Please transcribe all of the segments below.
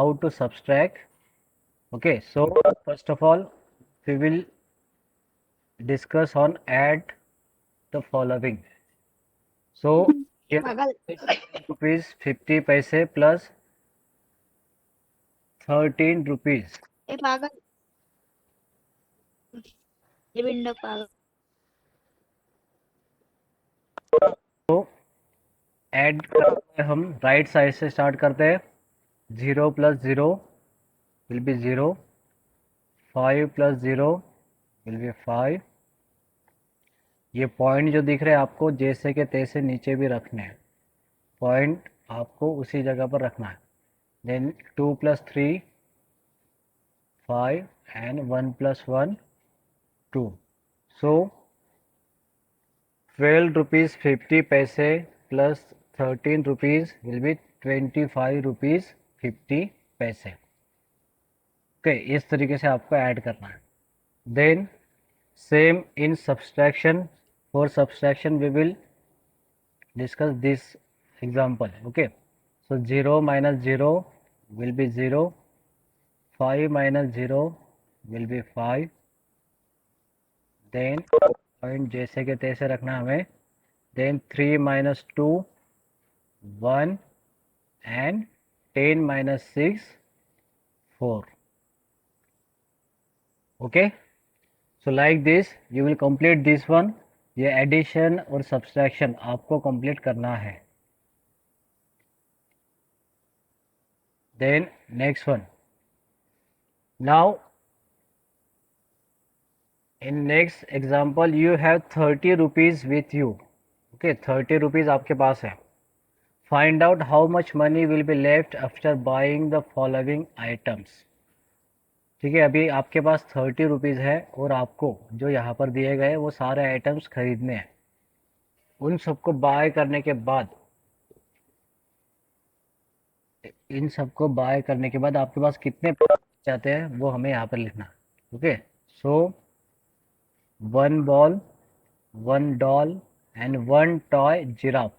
how to subtract. Okay, so first of all, we will discuss on add the following. So here पागल rupees 50 paise plus 13 rupees. ए पागल ये window पागल तो add करते हैं हम राइट साइड से स्टार्ट करते हैं. 0 plus 0 will be 0. 5 plus 0 will be 5. ये पॉइंट जो दिख रहे हैं आपको जैसे के तैसे नीचे भी रखने हैं. पॉइंट आपको उसी जगह पर रखना है. Then 2 plus 3 5 and 1 plus 1 2. So 12 rupees 50 paise plus 13 rupees will be 25 rupees 50 paise. Okay, इस तरीके से आपको ऐड करना है. Then same in subtraction. For subtraction we will discuss this example. Okay, so 0 minus 0 will be 0. 5 minus 0 will be 5. then point जैसे के तैसे रखना हमें. then 3 minus 2 1 and 10 minus 6 4. okay, so like this you will complete this one. ये addition और subtraction आपको complete करना है. then next one. now in next example you have 30 rupees with you. okay, 30 rupees आपके पास है. find out how much money will be left after buying the following items. ठीक है, अभी आपके पास 30 रुपीज़ है और आपको जो यहाँ पर दिए गए वो सारे आइटम्स खरीदने हैं. उन सबको बाय करने के बाद आपके पास कितने चाहते हैं वो हमें यहाँ पर लिखना. Okay, so 1 ball 1 doll and 1 toy giraffe.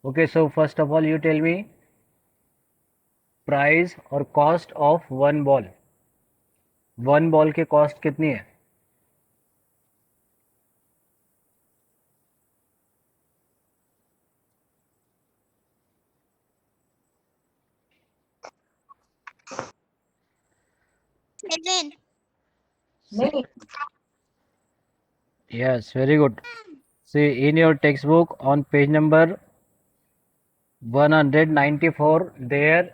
Okay, so first of all you tell me price और कॉस्ट ऑफ 1 बॉल. 1 बॉल की कॉस्ट कितनी है? Seven Yes, very good. See, in your textbook on page number 194, there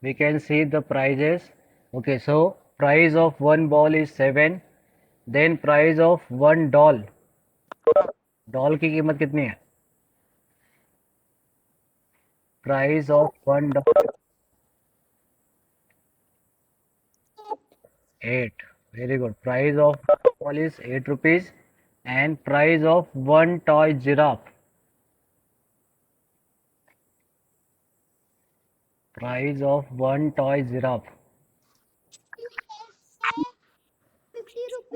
we can see the prices. Okay, so price of 1 ball is 7. Then price of 1 doll. Doll की कीमत कितनी है? Price of 1 doll 8. Very good. Price of ball is 8 rupees. And price of 1 toy giraffe. Price of 1 toy giraffe.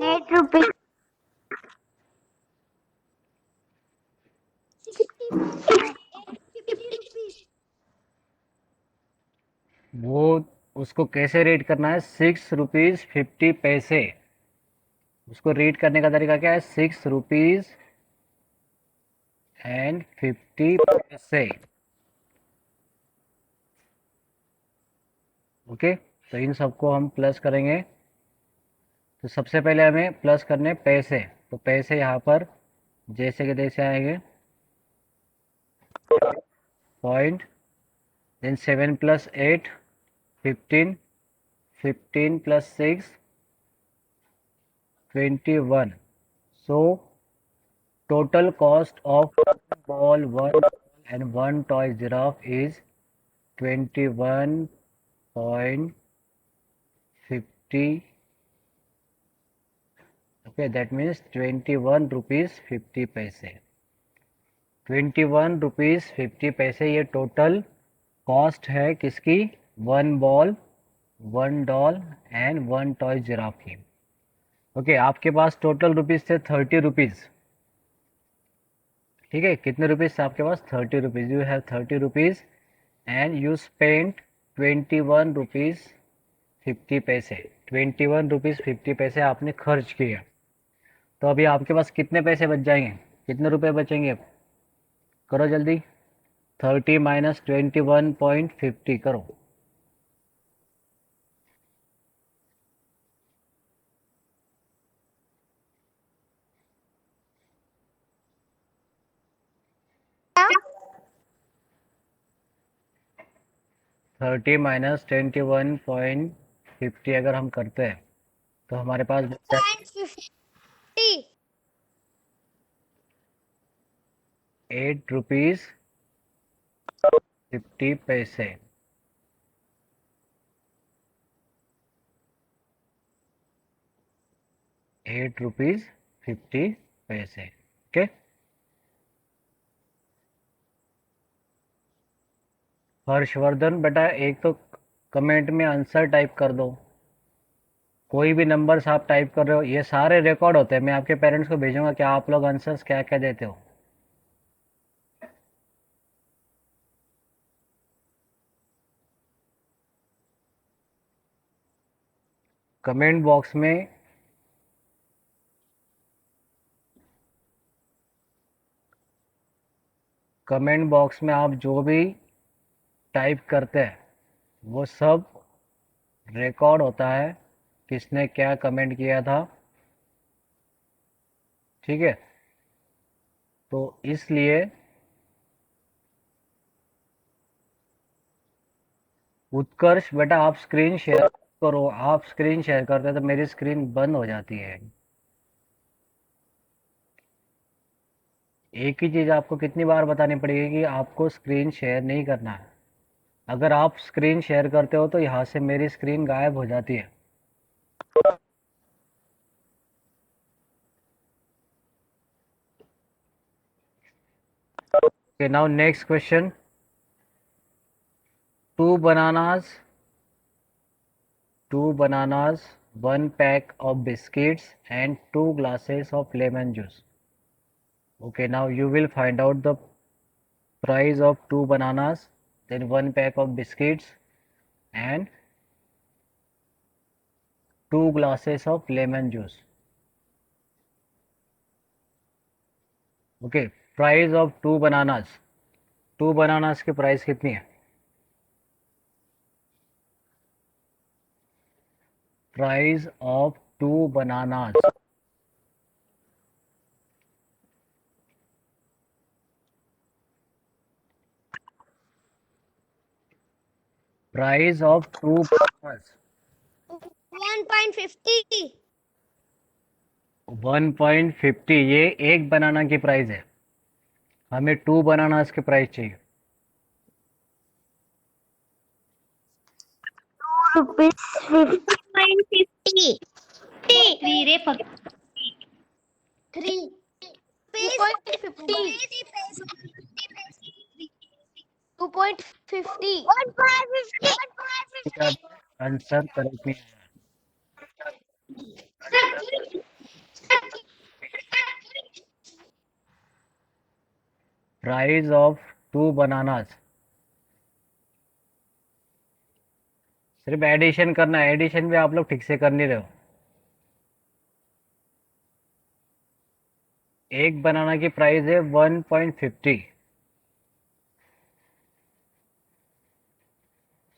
8 rupees वो उसको कैसे rate करना है? 6 rupees 50 पैसे. उसको रीड करने का तरीका क्या है? 6 रुपीज़ एंड 50 पैसे. ओके, तो इन सबको हम प्लस करेंगे. तो सबसे पहले हमें प्लस करने पैसे. तो पैसे यहाँ पर जैसे के तैसे आएंगे. Point. Then 7 plus 8 15. 15 plus 6 21. So total cost of ball 1 and 1 toy giraffe is 21.50. okay, that means 21 rupees 50 paise. 21 rupees 50 पैसे ये टोटल कॉस्ट है किसकी? 1 ball 1 doll and 1 toy giraffe की. ओके, आपके पास टोटल रुपीज़ थे 30 रुपीज़. ठीक है, कितने रुपीज़ थे आपके पास? 30 rupees. You have 30 rupees and you spent ₹21.50। 21.50 आपने खर्च किए। तो अभी आपके पास कितने पैसे बच जाएंगे, कितने रुपए बचेंगे? अब करो जल्दी, 30 माइनस 21.50 करो। थर्टी माइनस 21.50 अगर हम करते हैं तो हमारे पास बचता है 50. ₹8.50। ₹8.50। ओके, हर्षवर्धन बेटा एक तो कमेंट में आंसर टाइप कर दो। कोई भी नंबर्स आप टाइप कर रहे हो, ये सारे रिकॉर्ड होते हैं, मैं आपके पेरेंट्स को भेजूंगा कि आप लोग आंसर्स क्या क्या देते हो। कमेंट बॉक्स में आप जो भी टाइप करते हैं वो सब रिकॉर्ड होता है, किसने क्या कमेंट किया था, ठीक है? तो इसलिए उत्कर्ष बेटा आप स्क्रीन शेयर करो। आप स्क्रीन शेयर करते हैं तो मेरी स्क्रीन बंद हो जाती है। एक ही चीज़ आपको कितनी बार बतानी पड़ेगी कि आपको स्क्रीन शेयर नहीं करना है। अगर आप स्क्रीन शेयर करते हो तो यहाँ से मेरी स्क्रीन गायब हो जाती है। Okay, now next question. Two bananas, one pack of biscuits, and 2 glasses of lemon juice. Okay, now you will find out the price of 2 bananas, then 1 pack of biscuits, and 2 glasses of lemon juice. Okay, price of 2 bananas. 2 bananas की price कितनी है? Price of 2 bananas. Price of 2 bananas. 1.50. 1.50 ये एक बनाना की price है, हमें 2 bananas की price चाहिए। ₹50.50. 3. 2.50. 2.50. आंसर करेक्ट नहीं आया। Price of 2 bananas. सिर्फ एडिशन करना है, एडिशन भी आप लोग ठीक से कर नहीं रहे हो। एक बनाना की प्राइस है 1.50,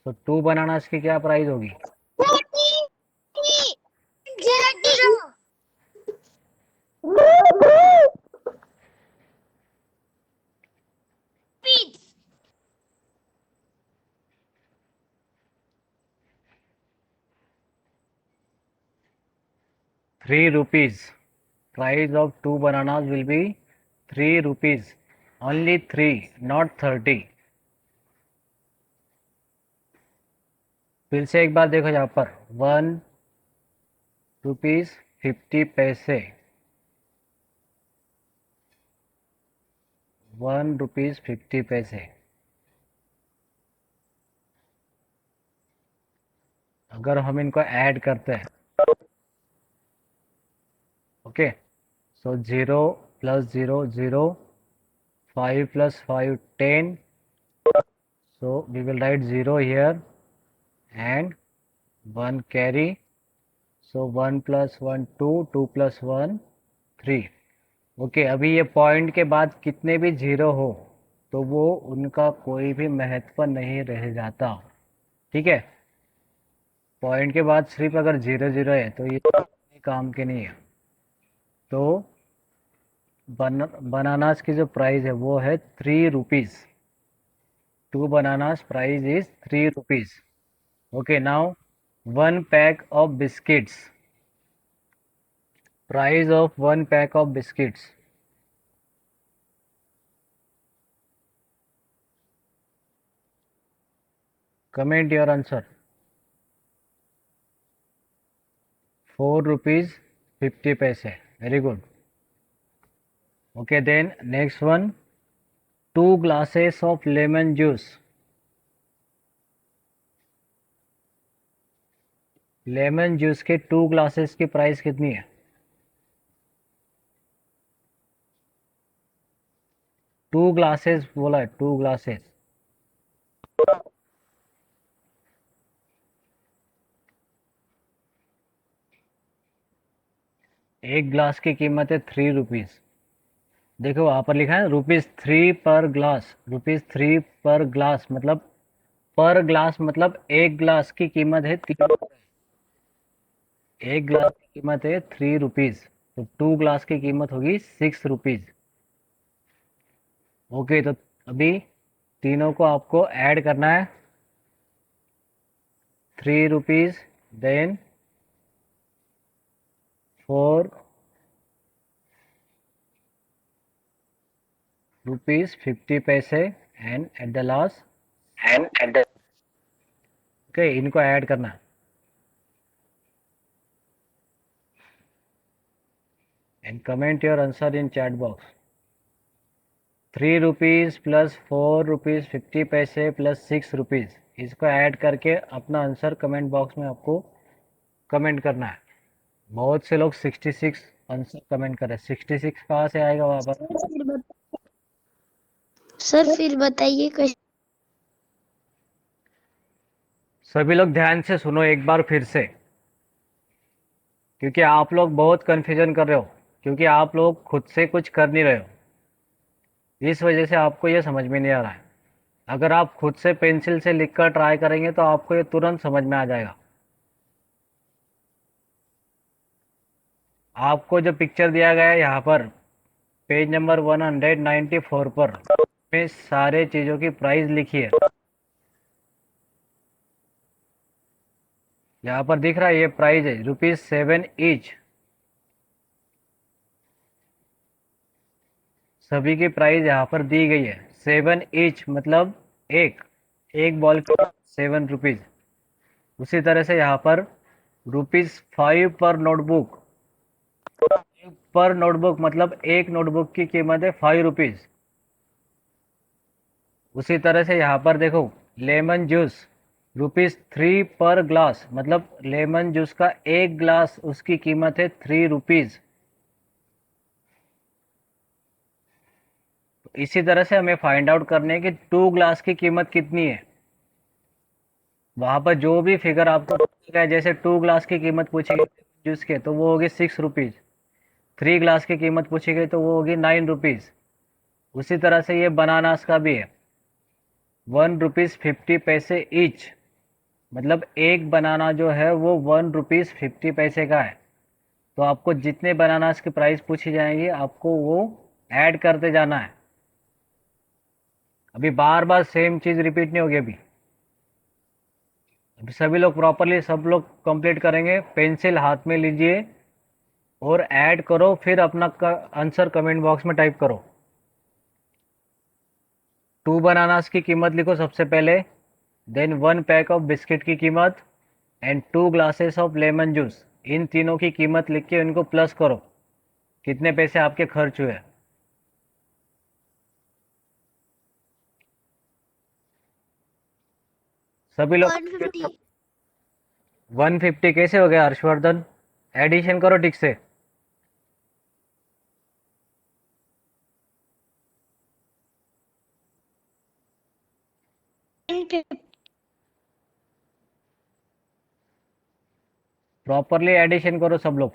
तो 2 बनानास की क्या प्राइस होगी? 3 rupees. Price of 2 bananas will be 3 rupees. Only 3, not 30. फिर से एक बार देखो यहाँ पर, ₹1.50, ₹1.50। अगर हम इनको ऐड करते हैं, okay, so 0 + 0 0, 5 + 5 10, so we will write 0 here, and 1 carry. So 1 plus 1 2, 2 plus 1 3. Okay, अभी ये पॉइंट के बाद कितने भी जीरो हो तो वो उनका कोई भी महत्व नहीं रह जाता, ठीक है। पॉइंट के बाद सिर्फ अगर जीरो जीरो है तो ये काम के नहीं है। तो बनानास की जो प्राइस है वो है 3 rupees. 2 bananas price is 3 rupees. Okay, now 1 pack of biscuits. Price of 1 pack of biscuits. Comment your answer. 4 rupees 50 paise. Very good. Okay, then next one. 2 glasses of lemon juice. Lemon juice के 2 glasses की price कितनी है? 2 glasses बोला है, 2 glasses. एक glass की कीमत है 3 रुपीज़। देखो वहाँ पर लिखा है ₹3 पर ग्लास। ₹3 पर ग्लास मतलब पर ग्लास मतलब एक ग्लास की कीमत है 3 रुपये। एक ग्लास की कीमत है 3 रुपीज़, तो 2 ग्लास की कीमत होगी 6 रुपीज़। ओके, तो अभी तीनों को आपको ऐड करना है। 3 रुपीज़, देन 4 रुपीज़ 50 पैसे and at the last okay, इनको ऐड करना है and comment your answer in chat box. 3 rupees plus 4 rupees 50 पैसे प्लस 6 रुपीज़, इसको ऐड करके अपना आंसर कमेंट बॉक्स में आपको कमेंट करना है। बहुत से लोग 66 आंसर कमेंट कर रहे हैं। 66 कहाँ से आएगा वहाँ पर? सर फिर बताइए कैसे। सभी लोग ध्यान से सुनो एक बार फिर से, क्योंकि आप लोग बहुत कन्फ्यूजन कर रहे हो, क्योंकि आप लोग खुद से कुछ कर नहीं रहे हो, इस वजह से आपको ये समझ में नहीं आ रहा है। अगर आप खुद से पेंसिल से लिखकर ट्राई करेंगे तो आपको ये तुरंत समझ में आ जाएगा। आपको जो पिक्चर दिया गया है यहाँ पर पेज नंबर 194 पर में सारे चीज़ों की प्राइस लिखी है। यहाँ पर दिख रहा है ये प्राइस है ₹7 ईच। सभी की प्राइस यहाँ पर दी गई है 7 ईच, मतलब एक बॉल की 7 रुपीज़। उसी तरह से यहाँ पर ₹5 पर नोटबुक, पर नोटबुक मतलब एक नोटबुक की कीमत है 5 रुपीज़। उसी तरह से यहाँ पर देखो लेमन जूस ₹3 पर ग्लास, मतलब लेमन जूस का एक ग्लास उसकी कीमत है 3 रुपीज़। तो इसी तरह से हमें फाइंड आउट करने की 2 ग्लास की कीमत कितनी है। वहाँ पर जो भी फिगर आपको पूछा है, जैसे 2 ग्लास की कीमत पूछी गई जूस के तो वो होगी 6 रुपीज़। 3 ग्लास की कीमत पूछी गई तो वो होगी 9 रुपीज़। उसी तरह से ये बनानास का भी है 1 रुपीज़ 50 पैसे ईच, मतलब एक बनाना जो है वो 1 रुपीज़ 50 पैसे का है। तो आपको जितने बनानास की प्राइस पूछी जाएंगी आपको वो ऐड करते जाना है। अभी बार बार सेम चीज़ रिपीट नहीं होगी। अभी सभी लोग प्रॉपरली सब लोग कंप्लीट करेंगे। पेंसिल हाथ में लीजिए और ऐड करो, फिर अपना आंसर कमेंट बॉक्स में टाइप करो। 2 बनानास की कीमत लिखो सबसे पहले, देन 1 पैक ऑफ बिस्किट की कीमत and 2 glasses of lemon juice. इन तीनों की कीमत लिख के इनको प्लस करो, कितने पैसे आपके खर्च हुए। सभी लोग 150. 150 कैसे हो गया हर्षवर्धन? एडिशन करो ठीक से। प्रॉपरली एडिशन करो सब लोग.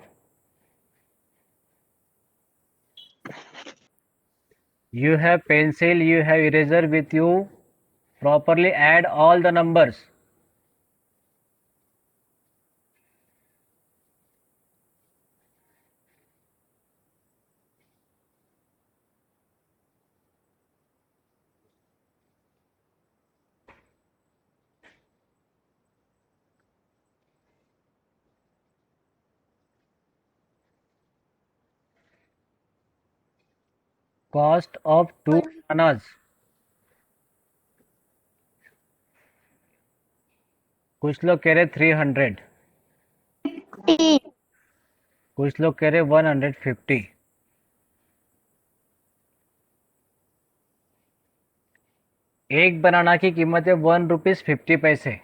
You have pencil, you have eraser with you. Properly add all the numbers. Cost of 2 bananas. कुछ लोग कह रहे 300, कुछ लोग कह रहे 150. एक बनाना की कीमत है ₹1.50.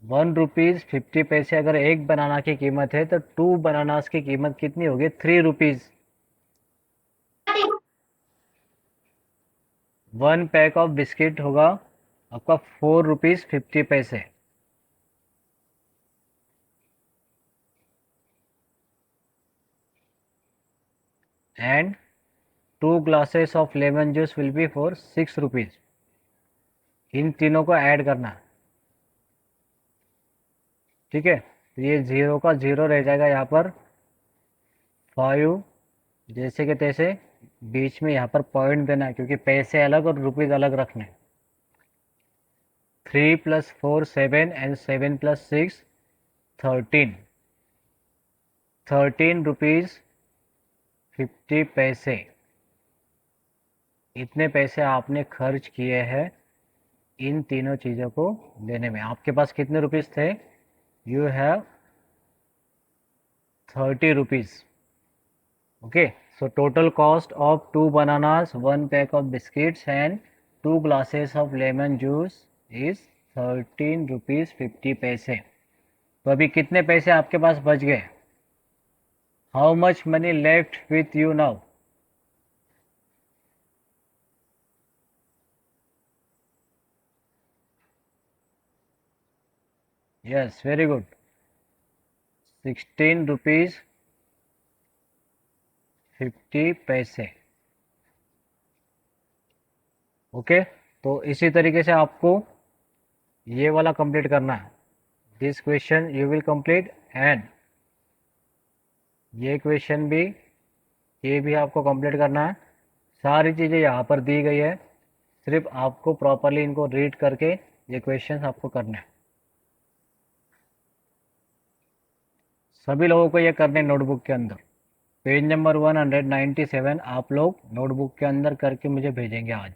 ₹1.50 अगर एक बनाना की कीमत है तो 2 बनानास की कीमत कितनी होगी? ₹3. 1 पैक ऑफ बिस्किट होगा आपका ₹4.50. And 2 glasses of lemon juice will be for ₹6. इन तीनों को ऐड करना, ठीक है. तो ये 0 का 0 रह जाएगा यहाँ पर. 5 जैसे कि तैसे बीच में यहाँ पर पॉइंट देना है क्योंकि पैसे अलग और रुपीज़ अलग रखने. 3 + 4 7 एंड 7 + 6 13. ₹13.50. इतने पैसे आपने खर्च किए हैं इन तीनों चीज़ों को लेने में. आपके पास कितने रुपीज़ थे? You have ₹30. Okay, so total cost of 2 bananas, 1 pack of biscuits and 2 glasses of lemon juice is ₹13.50. तो अभी कितने पैसे आपके पास बच गए? How much money left with you now? Yes, very good. ₹16.50. Okay, तो इसी तरीके से आपको ये वाला कंप्लीट करना है. This question you will complete and ये क्वेश्चन भी, ये भी आपको कंप्लीट करना है. सारी चीज़ें यहाँ पर दी गई है, सिर्फ आपको प्रॉपरली इनको रीड करके ये क्वेश्चंस आपको करने हैं. सभी लोगों को ये करने नोटबुक के अंदर. पेज नंबर 197 आप लोग नोटबुक के अंदर करके मुझे भेजेंगे आज.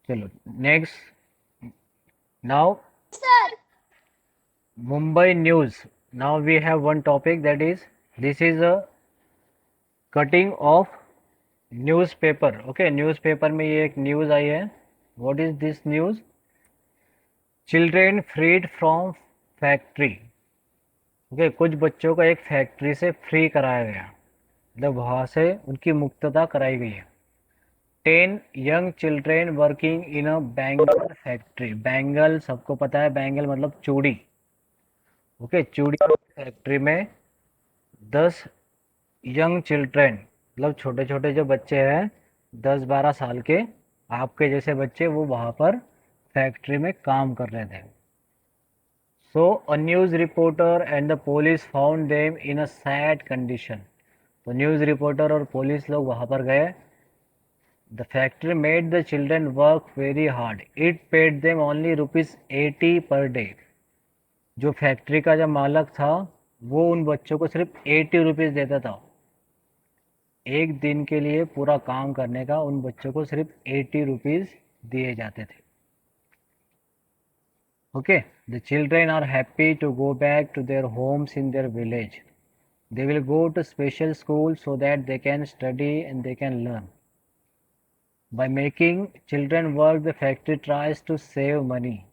चलो next. Now Sir. Mumbai news. Now we have one topic, that is this is a cutting of newspaper. Okay, newspaper में ये एक न्यूज़ आई है. What is this news? Children freed from factory. Okay, कुछ बच्चों को एक फैक्ट्री से फ्री कराया गया, मतलब वहाँ से उनकी मुक्तता कराई गई है. 10 young children working in a bangle factory. Bangle सबको पता है, बैंगल मतलब चूड़ी. ओके, चूड़ी फैक्ट्री में 10 यंग चिल्ड्रेन मतलब छोटे छोटे जो बच्चे हैं 10-12 साल के, आपके जैसे बच्चे, वो वहाँ पर फैक्ट्री में काम कर रहे थे. So a news reporter and the police found them in a sad condition. तो न्यूज़ रिपोर्टर और पुलिस लोग वहाँ पर गए. The factory made the children work very hard. It paid them only ₹80 per day. जो फैक्ट्री का जो मालक था वो उन बच्चों को सिर्फ ₹80 देता था. एक दिन के लिए पूरा काम करने का उन बच्चों को सिर्फ ₹80 दिए जाते थे. Okay, the children are happy to go back to their homes in their village. They will go to special school so that they can study and they can learn. By making children work the factory tries to save money.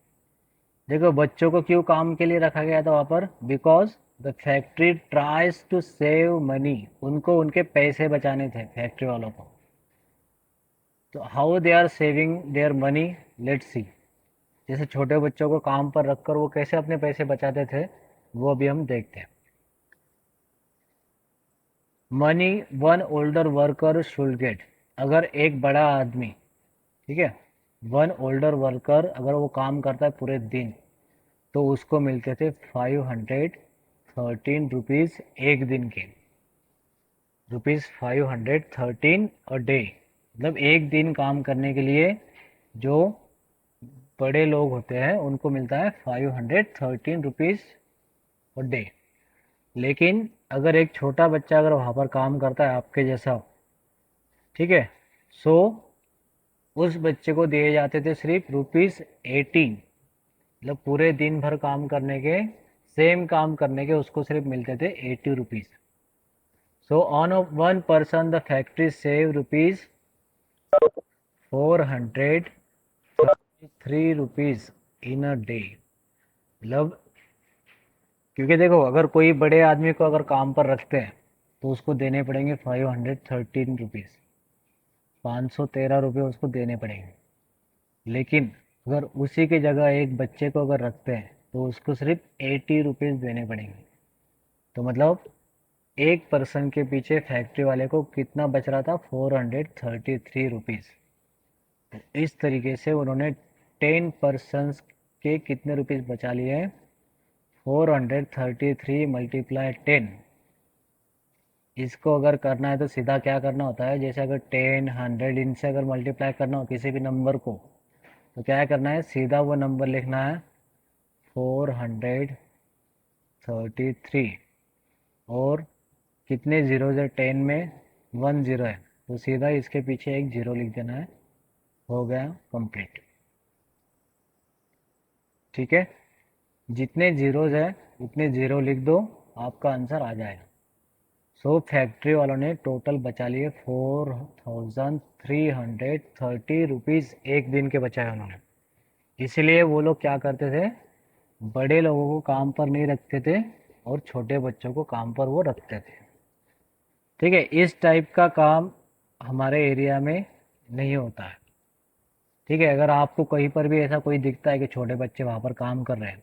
देखो बच्चों को क्यों काम के लिए रखा गया था वहाँ पर? Because the factory tries to save money. उनको उनके पैसे बचाने थे फैक्ट्री वालों को. तो how they are saving their money, let's see. जैसे छोटे बच्चों को काम पर रखकर वो कैसे अपने पैसे बचाते थे, वो अभी हम देखते हैं। Money one older worker should get, अगर एक बड़ा आदमी, ठीक है, वन ओल्डर वर्कर अगर वो काम करता है पूरे दिन, तो उसको मिलते थे 513 रुपीज़ एक दिन के, ₹513 अ डे। मतलब एक दिन काम करने के लिए जो बड़े लोग होते हैं उनको मिलता है 513 रुपीज़ अ डे। लेकिन अगर एक छोटा बच्चा अगर वहाँ पर काम करता है आपके जैसा, ठीक है, सो उस बच्चे को दिए जाते थे सिर्फ ₹18, मतलब पूरे दिन भर काम करने के, सेम काम करने के उसको सिर्फ मिलते थे 80 rupees. So on one person the factory save ₹433 in a day. मतलब क्योंकि देखो, अगर कोई बड़े आदमी को अगर काम पर रखते हैं तो उसको देने पड़ेंगे 513 रुपीज़, 513 रुपये उसको देने पड़ेंगे। लेकिन अगर उसी की जगह एक बच्चे को अगर रखते हैं तो उसको सिर्फ 80 रुपीज़ देने पड़ेंगे। तो मतलब एक पर्सन के पीछे फैक्ट्री वाले को कितना बच रहा था, 433 रुपीज़। तो इस तरीके से उन्होंने 10 पर्सन्स के कितने रुपीज़ बचा लिए हैं, 433 मल्टीप्लाई 10। इसको अगर करना है तो सीधा क्या करना होता है, जैसे अगर 10 100 इनसे अगर मल्टीप्लाई करना हो किसी भी नंबर को, तो क्या करना है, सीधा वो नंबर लिखना है 433। और कितने ज़ीरोज़ है 10 में, 1 ज़ीरो है, तो सीधा इसके पीछे एक ज़ीरो लिख देना है, हो गया कंप्लीट। ठीक है, जितने ज़ीरोज़ है उतने ज़ीरो लिख दो, आपका आंसर आ जाएगा। सो फैक्ट्री वालों ने टोटल बचा लिए 4330 रुपीज़ एक दिन के बचाए उन्होंने। इसलिए वो लोग क्या करते थे, बड़े लोगों को काम पर नहीं रखते थे और छोटे बच्चों को काम पर वो रखते थे। ठीक है, इस टाइप का काम हमारे एरिया में नहीं होता है। ठीक है, अगर आपको कहीं पर भी ऐसा कोई दिखता है कि छोटे बच्चे वहाँ पर काम कर रहे हैं,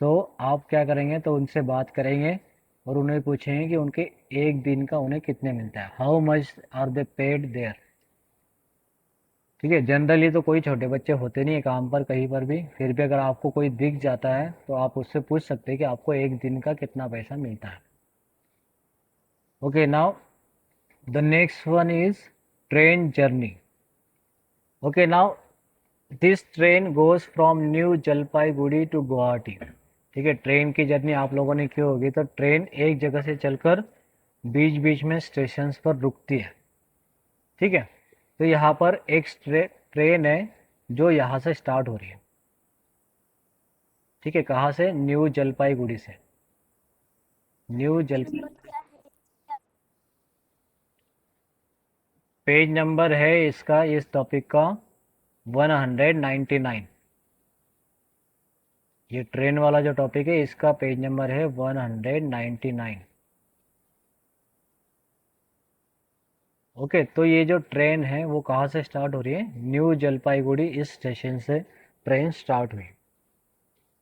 तो आप क्या करेंगे, तो उनसे बात करेंगे और उन्हें पूछेंगे कि उनके एक दिन का उन्हें कितने मिलता है, how much are they paid there. ठीक है, जनरली तो कोई छोटे बच्चे होते नहीं है काम पर कहीं पर भी, फिर भी अगर आपको कोई दिख जाता है तो आप उससे पूछ सकते हैं कि आपको एक दिन का कितना पैसा मिलता है। Okay, now the next one is train journey. Okay, now this train goes from New Jalpaiguri to Guwahati. ठीक है, ट्रेन की जर्नी आप लोगों ने की होगी, तो ट्रेन एक जगह से चलकर बीच बीच में स्टेशन पर रुकती है। ठीक है, तो यहाँ पर एक ट्रेन है जो यहाँ से स्टार्ट हो रही है। ठीक है, कहाँ से, न्यू जलपाईगुड़ी से। न्यू जलपाई पेज नंबर है इसका, इस टॉपिक का 199। ये ट्रेन वाला जो टॉपिक है इसका पेज नंबर है 199। ओके, तो ये जो ट्रेन है वो कहाँ से स्टार्ट हो रही है, न्यू जलपाईगुड़ी, इस स्टेशन से ट्रेन स्टार्ट हुई।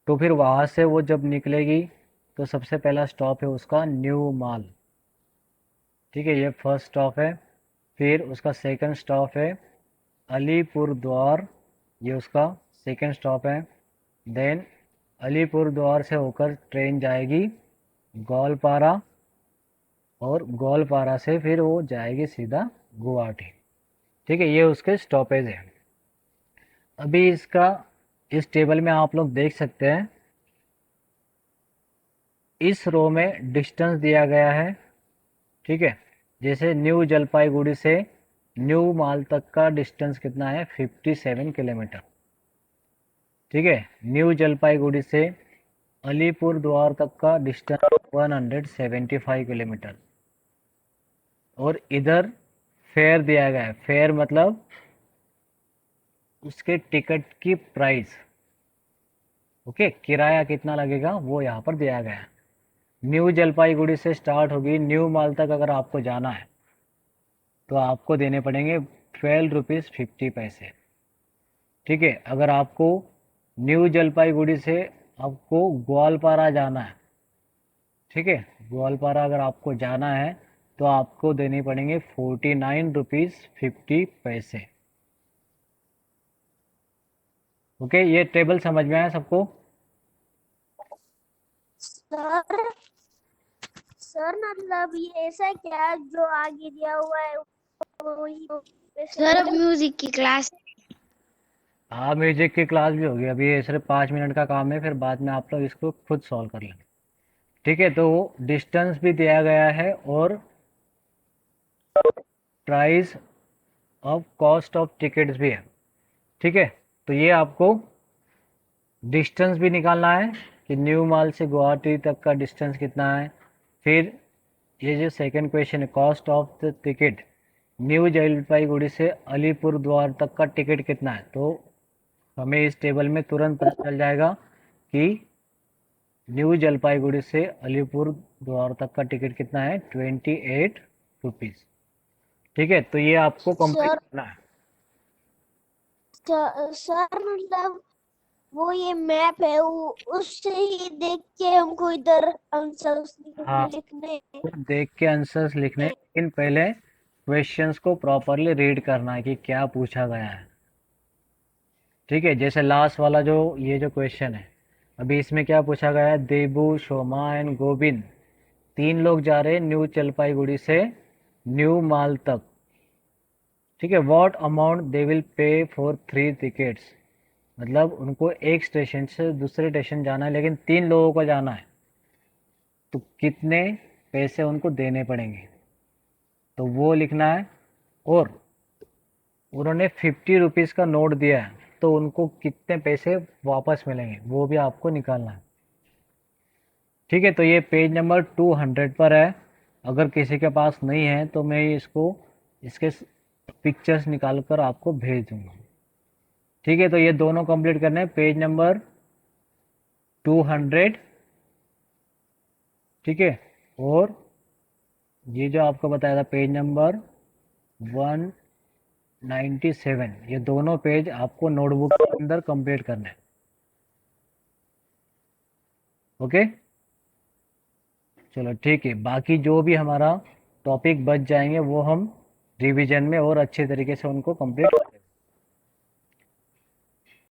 तो फिर वहाँ से वो जब निकलेगी तो सबसे पहला स्टॉप है उसका न्यू माल। ठीक है, ये फर्स्ट स्टॉप है। फिर उसका सेकंड स्टॉप है अलीपुर द्वार, ये उसका सेकंड स्टॉप है। देन अलीपुर द्वार से होकर ट्रेन जाएगी गोलपारा, और गोलपारा से फिर वो जाएगी सीधा गुवाहाटी। ठीक है, ये उसके स्टॉपेज है। अभी इसका, इस टेबल में आप लोग देख सकते हैं, इस रो में डिस्टेंस दिया गया है। ठीक है, जैसे न्यू जलपाईगुड़ी से न्यू माल तक का डिस्टेंस कितना है, 57 किलोमीटर। ठीक है, न्यू जलपाईगुड़ी से अलीपुर द्वार तक का डिस्टेंस 175 किलोमीटर। और इधर फेयर दिया गया है, फेयर मतलब उसके टिकट की प्राइस। ओके, किराया कितना लगेगा वो यहाँ पर दिया गया है। न्यू जलपाईगुड़ी से स्टार्ट होगी, न्यू माल तक अगर आपको जाना है तो आपको देने पड़ेंगे 12 रुपीज़ 50 पैसे। ठीक है, अगर आपको न्यू जलपाईगुड़ी से आपको ग्वालपारा जाना है, ठीक है। ग्वालपारा अगर आपको जाना है तो आपको देनी पड़ेंगे 49 रुपीज़ 50 पैसे। ओके, ये टेबल समझ में आया सबको? सर सर मतलब ये ऐसा क्या जो आगे दिया हुआ है वही सर अब म्यूजिक की क्लास। हाँ, म्यूजिक की क्लास भी होगी। अभी ये सिर्फ 5 मिनट का काम है, फिर बाद में आप लोग इसको खुद सॉल्व कर लेंगे, ठीक है। तो डिस्टेंस भी दिया गया है और price of cost of tickets भी है, ठीक है। तो ये आपको डिस्टेंस भी निकालना है कि न्यू माल से गुवाहाटी तक का डिस्टेंस कितना है। फिर ये जो सेकंड क्वेश्चन है, cost of the ticket, new Jalpaiguri से अलीपुर द्वार तक का टिकट कितना है। तो हमें इस टेबल में तुरंत पता चल जाएगा कि न्यू जलपाईगुड़ी से अलीपुर द्वार तक का टिकट कितना है, 28 रुपीज़, ठीक है। तो ये आपको कंप्लीट सर करना है। सर मतलब वो ये मैप है उससे ही देख के हमको इधर आंसर्स हाँ, लिखने तो देख के आंसर्स लिखने, लेकिन पहले क्वेश्चंस को प्रॉपरली रीड करना है कि क्या पूछा गया है, ठीक है। जैसे लास्ट वाला जो ये जो क्वेश्चन है, अभी इसमें क्या पूछा गया है, देबू, शोमा एंड गोविंद 3 लोग जा रहे हैं न्यू जलपाईगुड़ी से न्यू माल तक, ठीक है। What amount they will pay for 3 tickets, मतलब उनको एक स्टेशन से दूसरे स्टेशन जाना है, लेकिन 3 लोगों को जाना है, तो कितने पैसे उनको देने पड़ेंगे, तो वो लिखना है। और उन्होंने 50 रुपीज़ का नोट दिया है, तो उनको कितने पैसे वापस मिलेंगे वो भी आपको निकालना है, ठीक है। तो ये पेज नंबर 200 पर है। अगर किसी के पास नहीं है तो मैं इसको इसके पिक्चर्स निकाल कर आपको भेज दूंगा, ठीक है। तो ये दोनों कंप्लीट करने हैं, पेज नंबर 200, ठीक है। और ये जो आपको बताया था पेज नंबर 197, ये दोनों पेज आपको नोटबुक के अंदर कंप्लीट करना है, ओके। चलो ठीक है, बाकी जो भी हमारा टॉपिक बच जाएंगे वो हम रिवीजन में और अच्छे तरीके से उनको कंप्लीट